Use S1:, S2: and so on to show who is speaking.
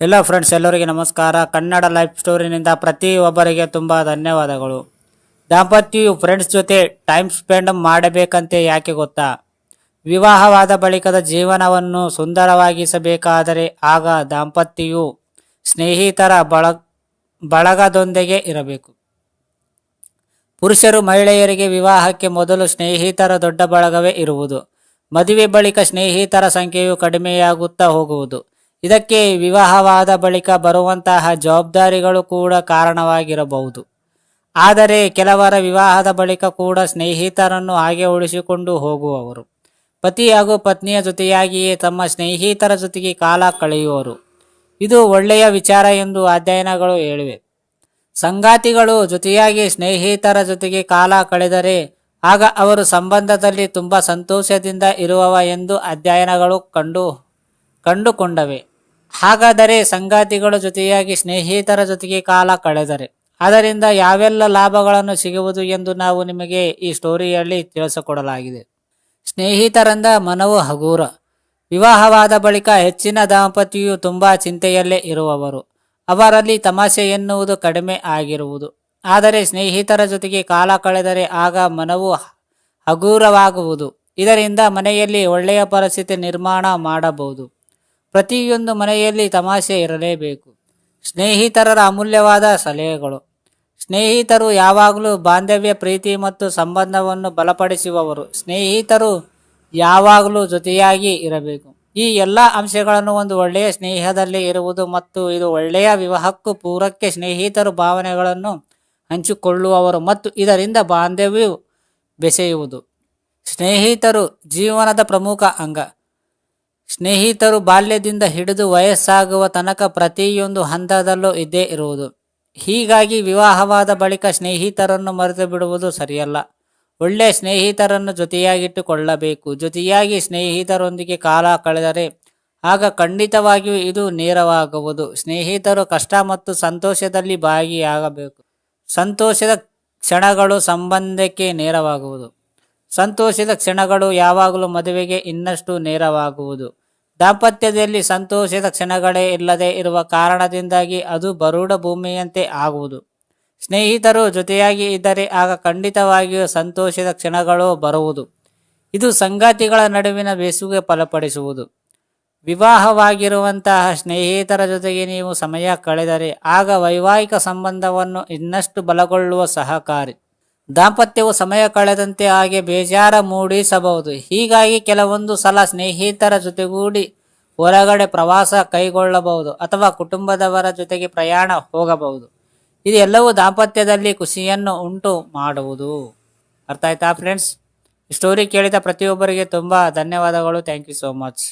S1: ಎಲ್ಲ ಫ್ರೆಂಡ್ಸ್ ಎಲ್ಲರಿಗೆ ನಮಸ್ಕಾರ. ಕನ್ನಡ ಲೈಫ್ ಸ್ಟೋರಿನಿಂದ ಪ್ರತಿಯೊಬ್ಬರಿಗೆ ತುಂಬ ಧನ್ಯವಾದಗಳು. ದಾಂಪತ್ಯವು ಫ್ರೆಂಡ್ಸ್ ಜೊತೆ ಟೈಮ್ ಸ್ಪೆಂಡ್ ಮಾಡಬೇಕಂತೆ ಯಾಕೆ ಗೊತ್ತಾ? ವಿವಾಹವಾದ ಬಳಿಕದ ಜೀವನವನ್ನು ಸುಂದರವಾಗಿಸಬೇಕಾದರೆ ಆಗ ದಾಂಪತ್ಯವು ಸ್ನೇಹಿತರ ಬಳಗದೊಂದಿಗೆ ಇರಬೇಕು. ಪುರುಷರು ಮಹಿಳೆಯರಿಗೆ ವಿವಾಹಕ್ಕೆ ಮೊದಲು ಸ್ನೇಹಿತರ ದೊಡ್ಡ ಬಳಗವೇ ಇರುವುದು. ಮದುವೆ ಬಳಿಕ ಸ್ನೇಹಿತರ ಸಂಖ್ಯೆಯು ಕಡಿಮೆಯಾಗುತ್ತಾ ಹೋಗುವುದು. ಇದಕ್ಕೆ ವಿವಾಹವಾದ ಬಳಿಕ ಬರುವಂತಹ ಜವಾಬ್ದಾರಿಗಳು ಕೂಡ ಕಾರಣವಾಗಿರಬಹುದು. ಆದರೆ ಕೆಲವರ ವಿವಾಹದ ಬಳಿಕ ಕೂಡ ಸ್ನೇಹಿತರನ್ನು ಹಾಗೆ ಉಳಿಸಿಕೊಂಡು ಹೋಗುವವರು. ಪತಿ ಹಾಗೂ ಪತ್ನಿಯ ಜೊತೆಯಾಗಿಯೇ ತಮ್ಮ ಸ್ನೇಹಿತರ ಜೊತೆಗೆ ಕಾಲ ಕಳೆಯುವರು. ಇದು ಒಳ್ಳೆಯ ವಿಚಾರ ಎಂದು ಅಧ್ಯಯನಗಳು ಹೇಳಿವೆ. ಸಂಗಾತಿಗಳು ಜೊತೆಯಾಗಿ ಸ್ನೇಹಿತರ ಜೊತೆಗೆ ಕಾಲ ಕಳೆದರೆ ಆಗ ಅವರು ಸಂಬಂಧದಲ್ಲಿ ತುಂಬ ಸಂತೋಷದಿಂದ ಇರುವವ ಎಂದು ಅಧ್ಯಯನಗಳು ಕಂಡುಕೊಂಡವೆ. ಹಾಗಾದರೆ ಸಂಗಾತಿಗಳ ಜೊತೆಯಾಗಿ ಸ್ನೇಹಿತರ ಜೊತೆಗೆ ಕಾಲ ಕಳೆದರೆ ಅದರಿಂದ ಯಾವೆಲ್ಲ ಲಾಭಗಳನ್ನು ಸಿಗುವುದು ಎಂದು ನಾವು ನಿಮಗೆ ಈ ಸ್ಟೋರಿಯಲ್ಲಿ ತಿಳಿಸಿಕೊಡಲಾಗಿದೆ. ಸ್ನೇಹಿತರಿಂದ ಮನವು ಹಗುರ. ವಿವಾಹವಾದ ಬಳಿಕ ಹೆಚ್ಚಿನ ದಾಂಪತ್ಯವು ತುಂಬ ಚಿಂತೆಯಲ್ಲೇ ಇರುವವರು. ಅವರಲ್ಲಿ ತಮಾಷೆ ಎನ್ನುವುದು ಕಡಿಮೆ ಆಗಿರುವುದು. ಆದರೆ ಸ್ನೇಹಿತರ ಜೊತೆಗೆ ಕಾಲ ಕಳೆದರೆ ಆಗ ಮನವು ಹಗುರವಾಗುವುದು. ಇದರಿಂದ ಮನೆಯಲ್ಲಿ ಒಳ್ಳೆಯ ಪರಿಸ್ಥಿತಿ ನಿರ್ಮಾಣ ಮಾಡಬಹುದು. ಪ್ರತಿಯೊಂದು ಮನೆಯಲ್ಲಿ ತಮಾಷೆ ಇರಲೇಬೇಕು. ಸ್ನೇಹಿತರ ಅಮೂಲ್ಯವಾದ ಸಲಹೆಗಳು. ಸ್ನೇಹಿತರು ಯಾವಾಗಲೂ ಬಾಂಧವ್ಯ, ಪ್ರೀತಿ ಮತ್ತು ಸಂಬಂಧವನ್ನು ಬಲಪಡಿಸುವವರು. ಸ್ನೇಹಿತರು ಯಾವಾಗಲೂ ಜೊತೆಯಾಗಿ ಇರಬೇಕು. ಈ ಎಲ್ಲ ಅಂಶಗಳನ್ನು ಒಂದು ಒಳ್ಳೆಯ ಸ್ನೇಹದಲ್ಲಿ ಇರುವುದು ಮತ್ತು ಇದು ಒಳ್ಳೆಯ ವಿವಾಹಕ್ಕೂ ಪೂರಕ್ಕೆ. ಸ್ನೇಹಿತರು ಭಾವನೆಗಳನ್ನು ಹಂಚಿಕೊಳ್ಳುವವರು ಮತ್ತು ಇದರಿಂದ ಬಾಂಧವ್ಯವು ಬೆಸೆಯುವುದು. ಸ್ನೇಹಿತರು ಜೀವನದ ಪ್ರಮುಖ ಅಂಗ. ಸ್ನೇಹಿತರು ಬಾಲ್ಯದಿಂದ ಹಿಡಿದು ವಯಸ್ಸಾಗುವ ತನಕ ಪ್ರತಿಯೊಂದು ಹಂತದಲ್ಲೂ ಇದ್ದೇ ಇರುವುದು. ಹೀಗಾಗಿ ವಿವಾಹವಾದ ಬಳಿಕ ಸ್ನೇಹಿತರನ್ನು ಮರೆತು ಬಿಡುವುದು ಸರಿಯಲ್ಲ. ಒಳ್ಳೆಯ ಸ್ನೇಹಿತರನ್ನು ಜೊತೆಯಾಗಿಟ್ಟುಕೊಳ್ಳಬೇಕು. ಜೊತೆಯಾಗಿ ಸ್ನೇಹಿತರೊಂದಿಗೆ ಕಾಲ ಕಳೆದರೆ ಆಗ ಖಂಡಿತವಾಗಿಯೂ ಇದು ನೇರವಾಗುವುದು. ಸ್ನೇಹಿತರು ಕಷ್ಟ ಮತ್ತು ಸಂತೋಷದಲ್ಲಿ ಭಾಗಿಯಾಗಬೇಕು. ಸಂತೋಷದ ಕ್ಷಣಗಳು ಸಂಬಂಧಕ್ಕೆ ನೇರವಾಗುವುದು. ಸಂತೋಷದ ಕ್ಷಣಗಳು ಯಾವಾಗಲೂ ಮದುವೆಗೆ ಇನ್ನಷ್ಟು ನೇರವಾಗುವುದು. ದಾಂಪತ್ಯದಲ್ಲಿ ಸಂತೋಷದ ಕ್ಷಣಗಳೇ ಇಲ್ಲದೆ ಇರುವ ಕಾರಣದಿಂದಾಗಿ ಅದು ಬರುಡ ಭೂಮಿಯಂತೆ ಆಗುವುದು. ಸ್ನೇಹಿತರು ಜೊತೆಯಾಗಿ ಇದ್ದರೆ ಆಗ ಖಂಡಿತವಾಗಿಯೂ ಸಂತೋಷದ ಕ್ಷಣಗಳು ಬರುವುದು. ಇದು ಸಂಗಾತಿಗಳ ನಡುವಿನ ಬೇಸುಗೆ ಫಲಪಡಿಸುವುದು. ವಿವಾಹವಾಗಿರುವಂತಹ ಸ್ನೇಹಿತರ ಜೊತೆಗೆ ನೀವು ಸಮಯ ಕಳೆದರೆ ಆಗ ವೈವಾಹಿಕ ಸಂಬಂಧವನ್ನು ಇನ್ನಷ್ಟು ಬಲಗೊಳ್ಳುವ ಸಹಕಾರಿ. ದಾಂಪತ್ಯವು ಸಮಯ ಕಳೆದಂತೆ ಹಾಗೆ ಬೇಜಾರ ಮೂಡಿಸಬಹುದು. ಹೀಗಾಗಿ ಕೆಲವೊಂದು ಸಲ ಸ್ನೇಹಿತರ ಜೊತೆಗೂಡಿ ಹೊರಗಡೆ ಪ್ರವಾಸ ಕೈಗೊಳ್ಳಬಹುದು ಅಥವಾ ಕುಟುಂಬದವರ ಜೊತೆಗೆ ಪ್ರಯಾಣ ಹೋಗಬಹುದು. ಇದೆಲ್ಲವೂ ದಾಂಪತ್ಯದಲ್ಲಿ ಖುಷಿಯನ್ನು ಉಂಟು ಮಾಡುವುದು. ಅರ್ಥ ಆಯ್ತಾ ಫ್ರೆಂಡ್ಸ್? ಸ್ಟೋರಿ ಕೇಳಿದ ಪ್ರತಿಯೊಬ್ಬರಿಗೆ ತುಂಬ ಧನ್ಯವಾದಗಳು. Thank you so much.